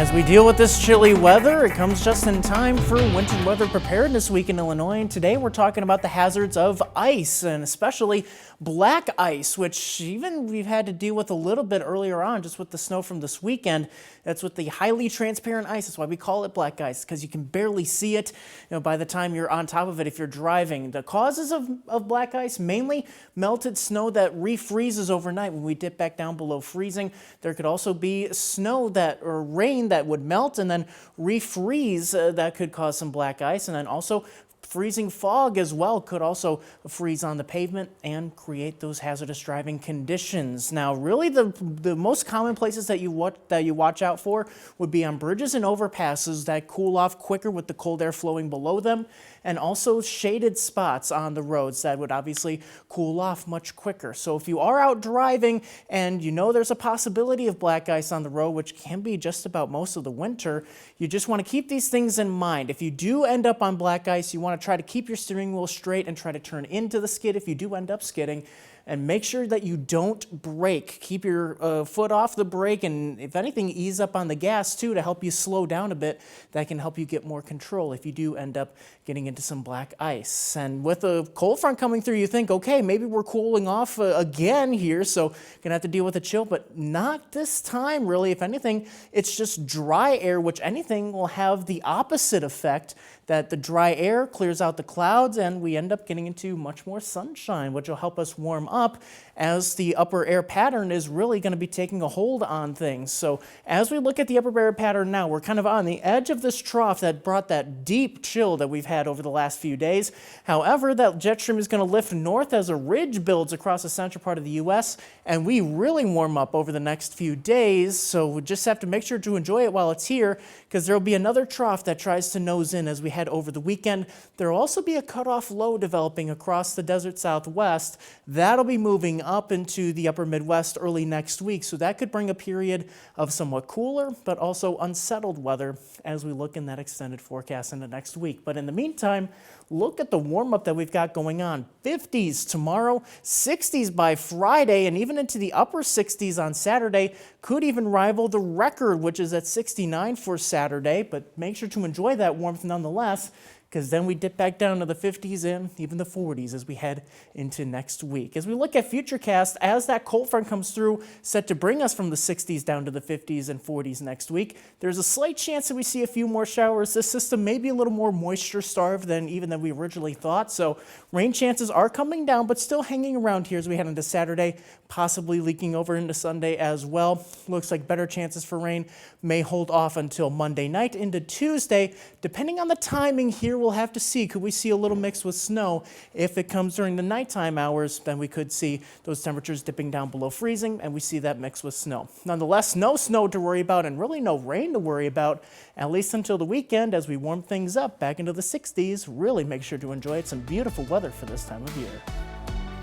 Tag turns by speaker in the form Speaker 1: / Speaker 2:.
Speaker 1: As we deal with this chilly weather, it comes just in time for Winter Weather Preparedness Week in Illinois. And today we're talking about the hazards of ice, and especially black ice, which even we've had to deal with a little bit earlier on just with the snow from this weekend. That's with the highly transparent ice. That's why we call it black ice, because you can barely see it by the time you're on top of it if you're driving. The causes of black ice, mainly melted snow that refreezes overnight when we dip back down below freezing. There could also be snow or rain that would melt and then refreeze. That could cause some black ice, and then also freezing fog as well could also freeze on the pavement and create those hazardous driving conditions. Now, really the most common places that you watch out for would be on bridges and overpasses that cool off quicker with the cold air flowing below them, and also shaded spots on the roads that would obviously cool off much quicker. So if you are out driving and you know there's a possibility of black ice on the road, which can be just about most of the winter, you just want to keep these things in mind. If you do end up on black ice, you want to try to keep your steering wheel straight and try to turn into the skid if you do end up skidding. And make sure that you don't brake. Keep your foot off the brake, and if anything, ease up on the gas too to help you slow down a bit. That can help you get more control if you do end up getting into some black ice. And with a cold front coming through, you think, okay, maybe we're cooling off again here, so gonna have to deal with a chill, but not this time really. If anything, it's just dry air, which anything will have the opposite effect, that the dry air clears out the clouds and we end up getting into much more sunshine, which will help us warm up as the upper air pattern is really going to be taking a hold on things. So as we look at the upper air pattern now, we're kind of on the edge of this trough that brought that deep chill that we've had over the last few days. However, that jet stream is going to lift north as a ridge builds across the central part of the U.S., and we really warm up over the next few days. So we just have to make sure to enjoy it while it's here, because there will be another trough that tries to nose in as we head over the weekend. There will also be a cutoff low developing across the desert southwest. That'll be moving up into the upper Midwest early next week. So that could bring a period of somewhat cooler, but also unsettled weather as we look in that extended forecast into next week. But in the meantime, look at the warm up that we've got going on. 50s tomorrow, 60s by Friday, and even into the upper 60s on Saturday. Could even rival the record, which is at 69 for Saturday, but make sure to enjoy that warmth nonetheless, because then we dip back down to the 50s and even the 40s as we head into next week. As we look at Futurecast, as that cold front comes through, set to bring us from the 60s down to the 50s and 40s next week, there's a slight chance that we see a few more showers. This system may be a little more moisture-starved than we originally thought, so rain chances are coming down, but still hanging around here as we head into Saturday, possibly leaking over into Sunday as well. Looks like better chances for rain may hold off until Monday night into Tuesday. Depending on the timing here, we'll have to see. Could we see a little mix with snow? If it comes during the nighttime hours, then we could see those temperatures dipping down below freezing, and we see that mix with snow. Nonetheless, no snow to worry about and really no rain to worry about, at least until the weekend as we warm things up back into the 60s. Really make sure to enjoy it. Some beautiful weather for this time of year.